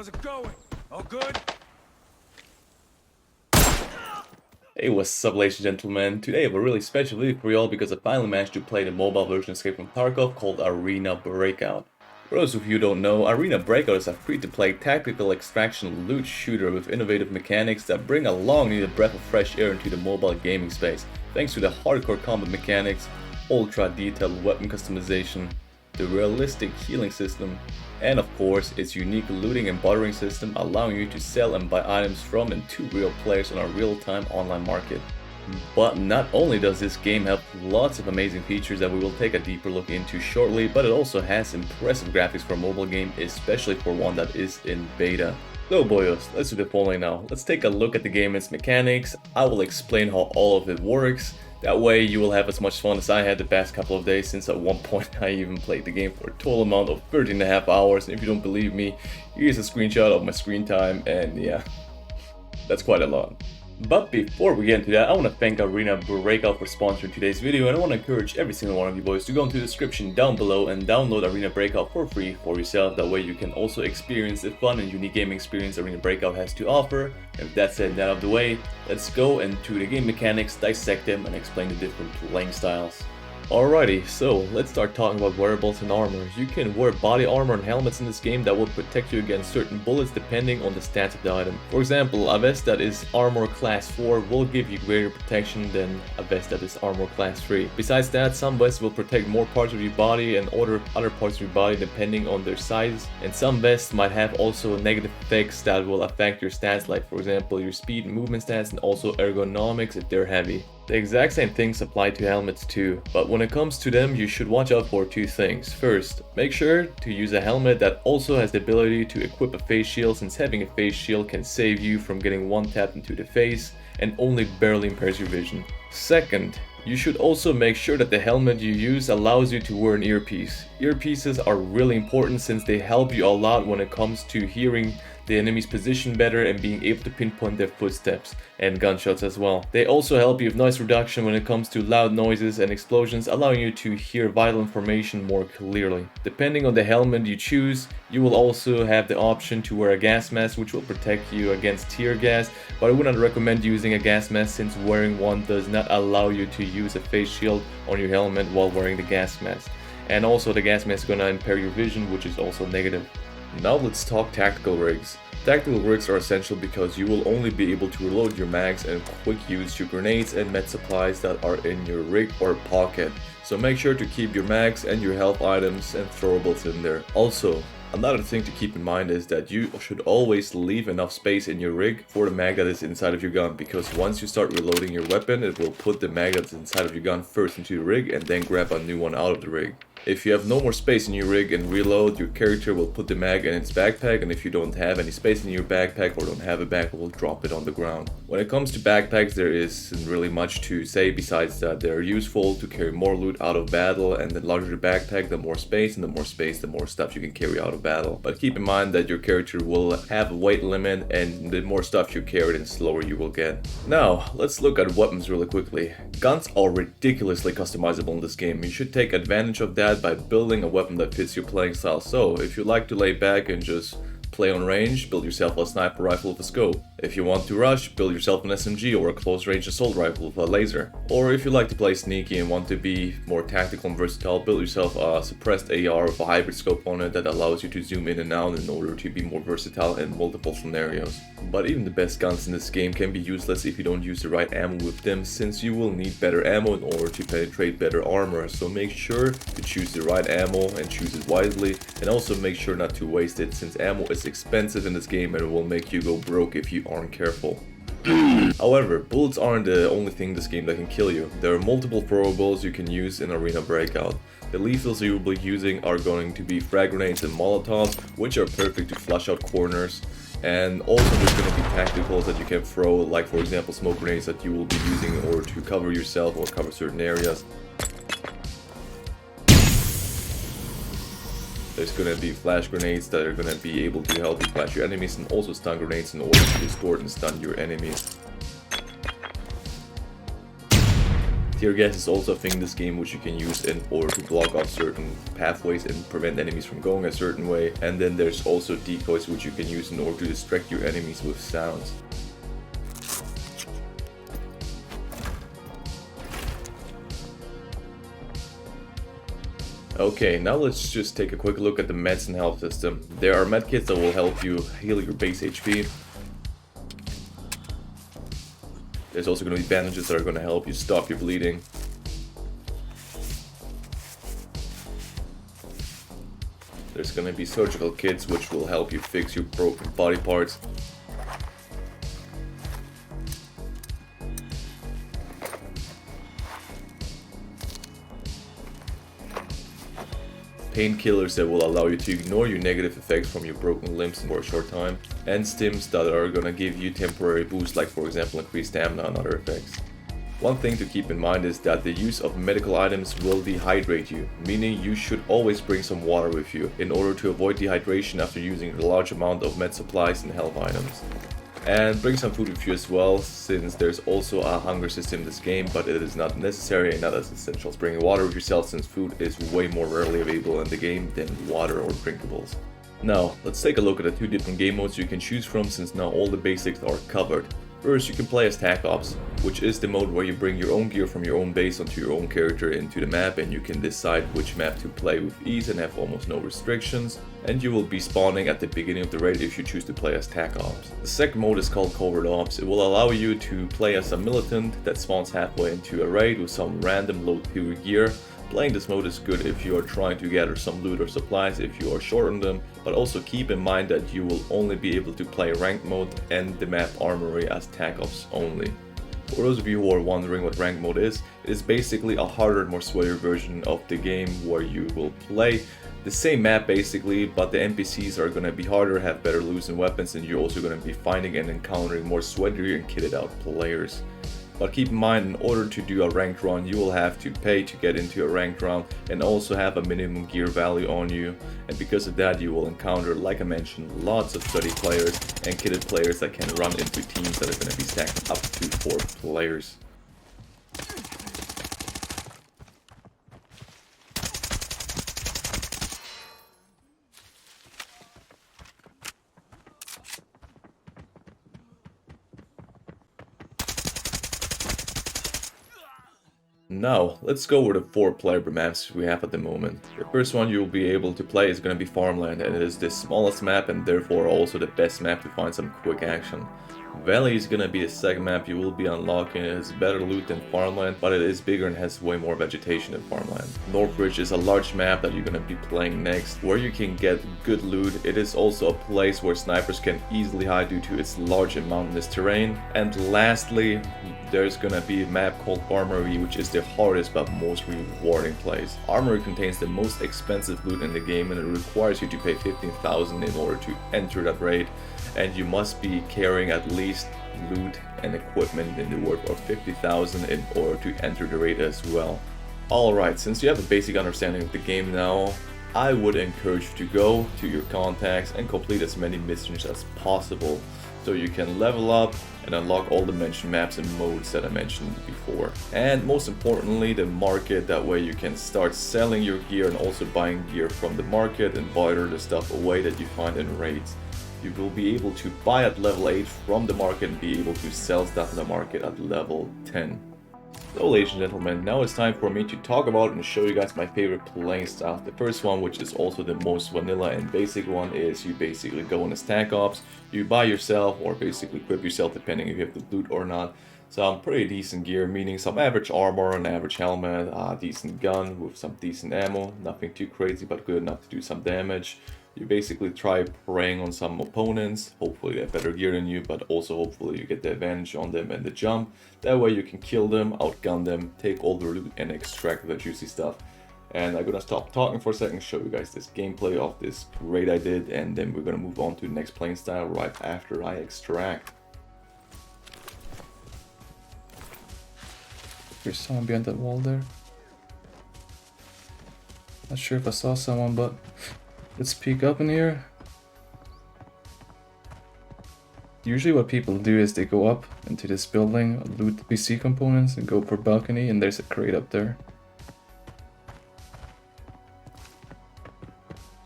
How's it going? All good? Hey, what's up, ladies and gentlemen? Today I have a really special video for y'all because I finally managed to play the mobile version of Escape from Tarkov called Arena Breakout. For those of you who don't know, Arena Breakout is a free-to-play tactical extraction loot shooter with innovative mechanics that bring a long-needed breath of fresh air into the mobile gaming space, thanks to the hardcore combat mechanics, ultra-detailed weapon customization, the realistic healing system, and of course its unique looting and bartering system allowing you to sell and buy items from and to real players on a real-time online market. But not only does this game have lots of amazing features that we will take a deeper look into shortly, but it also has impressive graphics for a mobile game, especially for one that is in beta. So boyos, let's do the following now. Let's take a look at the game and its mechanics. I will explain how all of it works. That way you will have as much fun as I had the past couple of days, since at one point I even played the game for a total amount of 13.5 hours. And if you don't believe me, here's a screenshot of my screen time, and yeah, that's quite a lot. But before we get into that, I want to thank Arena Breakout for sponsoring today's video, and I want to encourage every single one of you boys to go into the description down below and download Arena Breakout for free for yourself. That way you can also experience the fun and unique gaming experience Arena Breakout has to offer. And with that said and that out of the way, let's go into the game mechanics, dissect them, and explain the different playing styles. Alrighty, so let's start talking about wearables and armor. You can wear body armor and helmets in this game that will protect you against certain bullets depending on the stats of the item. For example, a vest that is armor class 4 will give you greater protection than a vest that is armor class 3. Besides that, some vests will protect more parts of your body and other parts of your body depending on their size. And some vests might have also negative effects that will affect your stats, like for example your speed and movement stats, and also ergonomics if they're heavy. The exact same things apply to helmets too, but when it comes to them you should watch out for two things. First, make sure to use a helmet that also has the ability to equip a face shield, since having a face shield can save you from getting one tapped into the face and only barely impairs your vision. Second, you should also make sure that the helmet you use allows you to wear an earpiece. Earpieces are really important since they help you a lot when it comes to hearing the enemy's position better and being able to pinpoint their footsteps and gunshots as well. They also help you with noise reduction when it comes to loud noises and explosions, allowing you to hear vital information more clearly. Depending on the helmet you choose, you will also have the option to wear a gas mask, which will protect you against tear gas, but I would not recommend using a gas mask since wearing one does not allow you to use a face shield on your helmet while wearing the gas mask. And also the gas mask is gonna impair your vision, which is also negative. Now let's talk tactical rigs. Tactical rigs are essential because you will only be able to reload your mags and quick use your grenades and med supplies that are in your rig or pocket. So make sure to keep your mags and your health items and throwables in there. Also, another thing to keep in mind is that you should always leave enough space in your rig for the mag that is inside of your gun, because once you start reloading your weapon, it will put the mag that's inside of your gun first into the rig and then grab a new one out of the rig. If you have no more space in your rig and reload, your character will put the mag in its backpack, and if you don't have any space in your backpack or don't have a backpack, will drop it on the ground. When it comes to backpacks, there isn't really much to say besides that they're useful to carry more loot out of battle, and the larger the backpack, the more space, and the more space, the more stuff you can carry out of battle. But keep in mind that your character will have a weight limit, and the more stuff you carry, the slower you will get. Now, let's look at weapons really quickly. Guns are ridiculously customizable in this game. You should take advantage of that by building a weapon that fits your playing style. So if you like to lay back and just play on range, build yourself a sniper rifle with a scope. If you want to rush, build yourself an SMG or a close range assault rifle with a laser. Or if you like to play sneaky and want to be more tactical and versatile, build yourself a suppressed AR with a hybrid scope on it that allows you to zoom in and out in order to be more versatile in multiple scenarios. But even the best guns in this game can be useless if you don't use the right ammo with them, since you will need better ammo in order to penetrate better armor. So make sure to choose the right ammo and choose it wisely, and also make sure not to waste it, since ammo is expensive in this game and it will make you go broke if you aren't careful. However, bullets aren't the only thing in this game that can kill you. There are multiple throwables you can use in Arena Breakout. The lethals you will be using are going to be frag grenades and molotovs, which are perfect to flush out corners. And also there's going to be tacticals that you can throw, like for example smoke grenades that you will be using in order to cover yourself or cover certain areas. There's going to be flash grenades that are going to be able to help you flash your enemies, and also stun grenades in order to distort and stun your enemies. Tear gas is also a thing in this game which you can use in order to block off certain pathways and prevent enemies from going a certain way. And then there's also decoys which you can use in order to distract your enemies with sounds. Okay, now let's just take a quick look at the meds and health system. There are medkits that will help you heal your base HP. There's also going to be bandages that are going to help you stop your bleeding. There's going to be surgical kits which will help you fix your broken body parts. Painkillers that will allow you to ignore your negative effects from your broken limbs for a short time, and stims that are gonna give you temporary boosts, like for example increased stamina and other effects. One thing to keep in mind is that the use of medical items will dehydrate you, meaning you should always bring some water with you in order to avoid dehydration after using a large amount of med supplies and health items. And bring some food with you as well, since there's also a hunger system in this game, but it is not necessary and not as essential as bringing water with yourself, since food is way more rarely available in the game than water or drinkables. Now, let's take a look at the two different game modes you can choose from, since now all the basics are covered. First, you can play as Tac Ops, which is the mode where you bring your own gear from your own base onto your own character into the map, and you can decide which map to play with ease and have almost no restrictions, and you will be spawning at the beginning of the raid if you choose to play as Tac Ops. The second mode is called Covert Ops. It will allow you to play as a militant that spawns halfway into a raid with some random low tier gear. Playing this mode is good if you are trying to gather some loot or supplies if you are short on them, but also keep in mind that you will only be able to play ranked mode and the map Armory as Tac Ops only. For those of you who are wondering what ranked mode is, it is basically a harder and more sweatier version of the game where you will play the same map basically, but the NPCs are going to be harder, have better loot and weapons, and you're also going to be finding and encountering more sweatier and kitted out players. But keep in mind, in order to do a ranked run, you will have to pay to get into a ranked run and also have a minimum gear value on you. And because of that, you will encounter, like I mentioned, lots of sweaty players and kitted players that can run into teams that are going to be stacked up to 4 players. Now, let's go over the 4 playable maps we have at the moment. The first one you'll be able to play is going to be Farmland, and it is the smallest map and therefore also the best map to find some quick action. Valley is gonna be the second map you will be unlocking. It has better loot than Farmland, but it is bigger and has way more vegetation than Farmland. Northridge is a large map that you're gonna be playing next, where you can get good loot. It is also a place where snipers can easily hide due to its large and mountainous terrain. And lastly, there's gonna be a map called Armory, which is the hardest but most rewarding place. Armory contains the most expensive loot in the game, and it requires you to pay 15,000 in order to enter that raid, and you must be carrying at least loot and equipment in the worth of 50,000 in order to enter the raid as well. Alright, since you have a basic understanding of the game now, I would encourage you to go to your contacts and complete as many missions as possible, so you can level up and unlock all the mentioned maps and modes that I mentioned before. And most importantly, the market. That way you can start selling your gear and also buying gear from the market and barter the stuff away that you find in raids. You will be able to buy at level 8 from the market and be able to sell stuff in the market at level 10. So ladies and gentlemen, now it's time for me to talk about and show you guys my favorite playing style. The first one, which is also the most vanilla and basic one, is you basically go in as Tac Ops. You buy yourself or basically equip yourself depending if you have the loot or not. Some pretty decent gear, meaning some average armor, an average helmet, a decent gun with some decent ammo. Nothing too crazy but good enough to do some damage. You basically try preying on some opponents, hopefully they have better gear than you, but also hopefully you get the advantage on them and the jump. That way you can kill them, outgun them, take all the loot and extract the juicy stuff. And I'm gonna stop talking for a second, show you guys this gameplay of this raid I did, and then we're gonna move on to the next playing style right after I extract. There's someone behind that wall there. Not sure if I saw someone, but let's peek up in here. Usually what people do is they go up into this building, loot the PC components, and go for balcony, and there's a crate up there.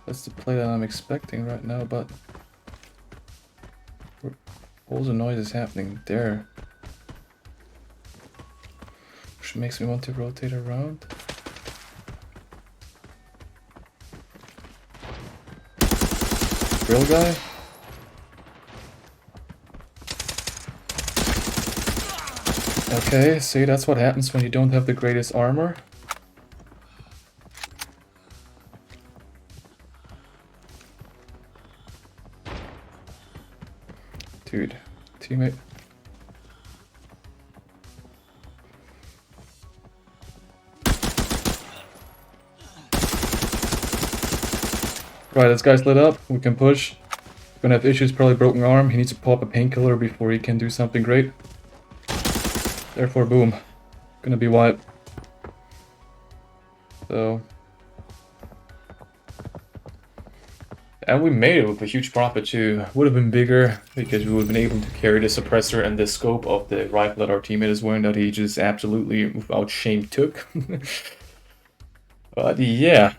That's the play that I'm expecting right now, but all the noise is happening there. Which makes me want to rotate around. Real guy? Okay, see, that's what happens when you don't have the greatest armor. Dude, teammate. Right, this guy's lit up. We can push. We're gonna have issues, probably broken arm. He needs to pop a painkiller before he can do something great. Therefore, boom. Gonna be wiped. So. And we made it with a huge profit too. Would have been bigger because we would have been able to carry the suppressor and the scope of the rifle that our teammate is wearing that he just absolutely without shame took. But yeah,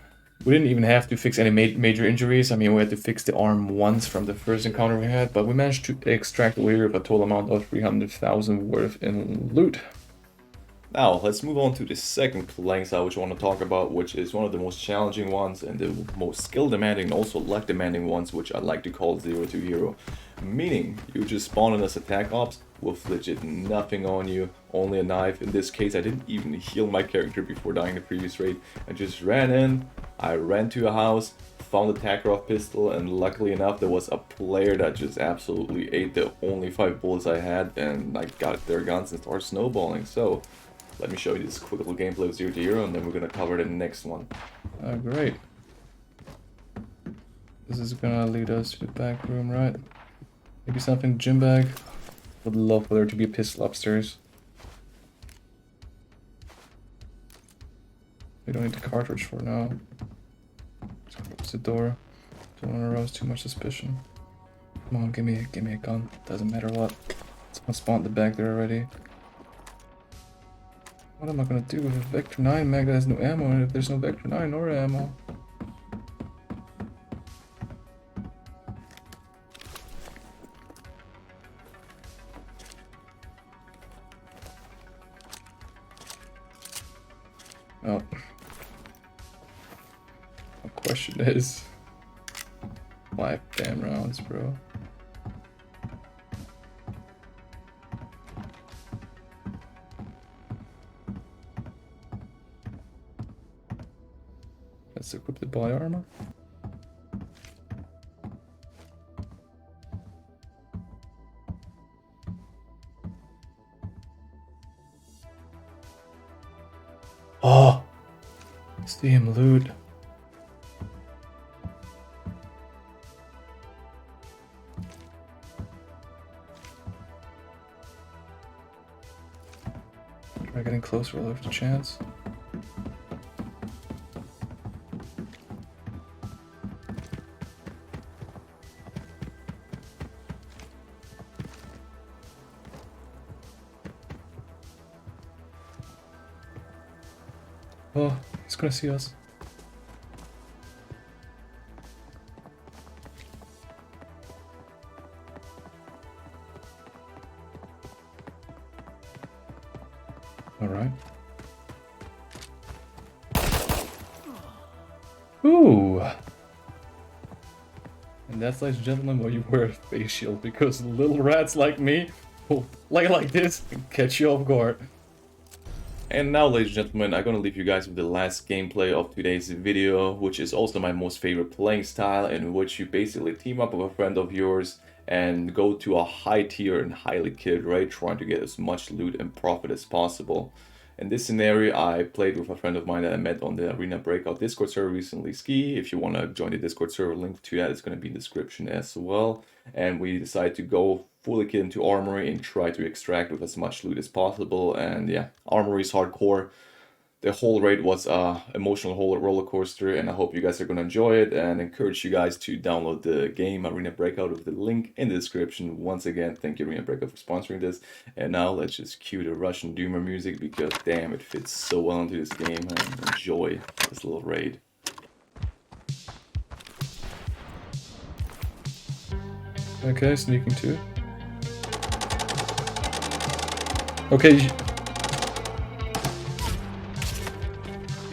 we didn't even have to fix any major injuries. I mean, we had to fix the arm once from the first encounter we had, but we managed to extract away with a total amount of 300,000 worth in loot. Now, let's move on to the second playing style which I want to talk about, which is one of the most challenging ones and the most skill demanding and also luck demanding ones, which I like to call 0 to hero. Meaning, you just spawn in as attack ops with legit nothing on you, only a knife. In this case, I didn't even heal my character before dying the previous raid. I just ran in, I ran to a house, found a Takarov pistol, and luckily enough there was a player that just absolutely ate the only 5 bullets I had, and I got their guns and started snowballing. So let me show you this quick little gameplay of 0 to hero, and then we're gonna cover the next one. Great. This is gonna lead us to the back room, right? Maybe something gym bag. Would love for there to be a pistol upstairs. We don't need the cartridge for now. Just close the door. Don't want to arouse too much suspicion. Come on, give me a gun. Doesn't matter what. Someone spawned the bag there already. What am I gonna do with a Vector 9 mag that has no ammo, and if there's no Vector 9 or ammo? Oh. The question is 5 damn rounds, bro. Let's equip the body armor. Oh! See him loot. Try getting closer while I have the chance. Oh, he's gonna see us. Alright. Ooh! And that's, ladies and gentlemen, why you wear a face shield, because little rats like me will play like this and catch you off guard. And now, ladies and gentlemen, I'm gonna leave you guys with the last gameplay of today's video, which is also my most favorite playing style, in which you basically team up with a friend of yours and go to a high tier and highly kitted raid, trying to get as much loot and profit as possible. In this scenario, I played with a friend of mine that I met on the Arena Breakout Discord server recently, Ski. If you want to join the Discord server, link to that is going to be in the description as well. And we decided to go fully kit into Armory and try to extract with as much loot as possible. And yeah, Armory is hardcore. the whole raid was a emotional whole roller coaster, and I hope you guys are gonna enjoy it, and encourage you guys to download the game Arena Breakout with the link in the description. Once again, thank you Arena Breakout for sponsoring this. And now let's just cue the Russian Doomer music, because damn, it fits so well into this game, and enjoy this little raid. Okay, sneaking too. Okay.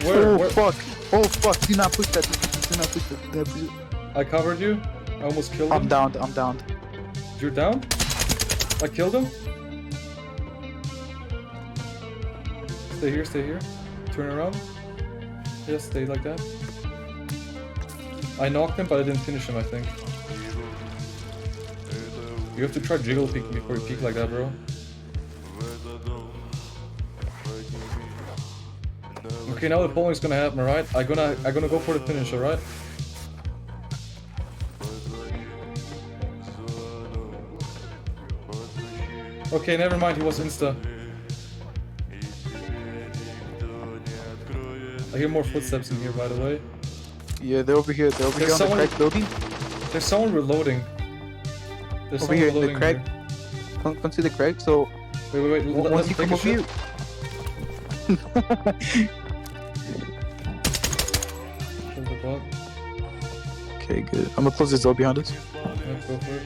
Where? Fuck! Oh fuck! Do not push that! Do not push that! Do not push it. I covered you. I almost killed him. I'm down. I'm down. You're down? I killed him. Stay here. Stay here. Turn around. Yeah, stay like that. I knocked him, but I didn't finish him, I think. You have to try jiggle peek before you peek like that, bro. Okay, now the following's gonna happen, alright? I'm gonna go for the finish, alright? Okay, never mind, he was insta. I hear more footsteps in here, by the way. Yeah, they're over here. They're over here on the crack building. There's someone reloading. There's over here in the crack. Come to the crack. So wait. Once you come over here. Okay, good. I'm gonna close this door behind us. Yeah, go for it.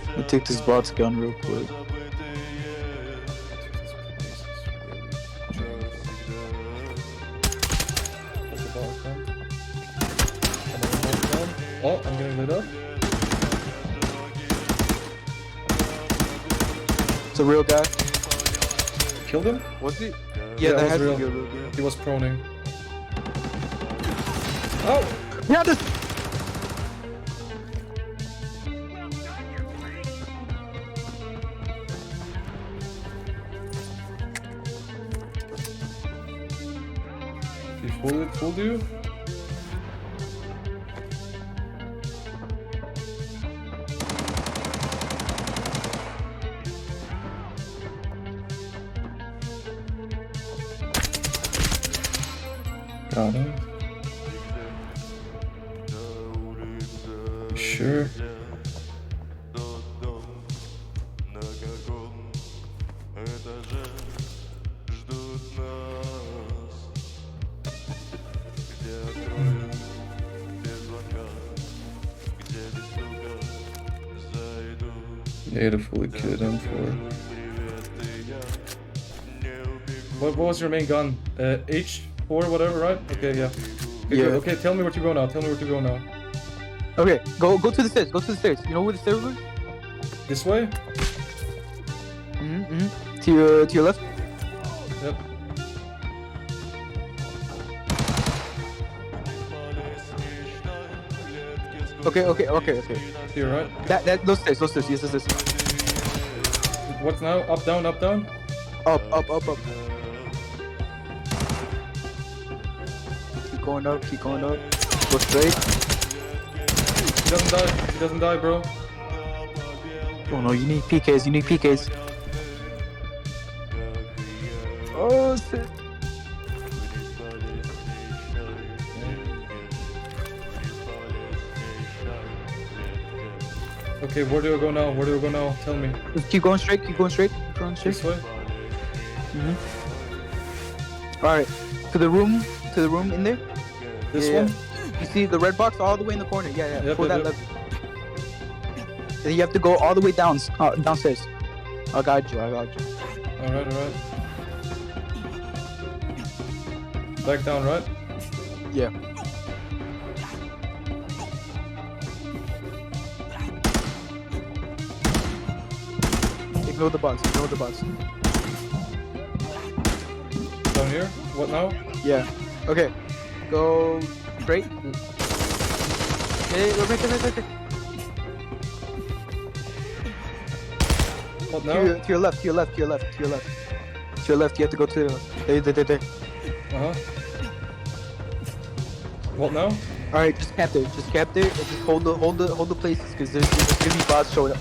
I'm gonna take this bot's gun real quick. Oh, I'm getting lit up. It's a real guy. Killed him? Was it? Yeah, that has to be a real guy. He was proning. Oh! Yeah, this. He fooled you? Got him. Sure. Yeah, you had to fully kill him for. What was your main gun? H4, whatever, right? Okay, yeah. Okay, yeah. Good. Okay, tell me where to go now. Tell me where to go now. Okay, go to the stairs. Go to the stairs. You know where the stairs are? This way? To your left. Yep. Okay. Here, right? Those stairs. Yes, this. What's now? Up, down, up, down? Up. Keep going up. Go straight. He doesn't die, bro. Oh no, you need PKs. Oh shit. Okay, where do I go now? Tell me. Just keep going straight. This way? Alright, to the room in there. This one? You see the red box all the way in the corner? Yeah. Yep, Pull that left. Then you have to go all the way downstairs. I got you. Alright. Back down, right? Yeah. Ignore the box. Down here? What now? Yeah. Okay. Go straight. Hey, right. What now? To your left. You have to go to there. What now? Alright, just camp there. And just hold the places, because there's gonna be bots showing up.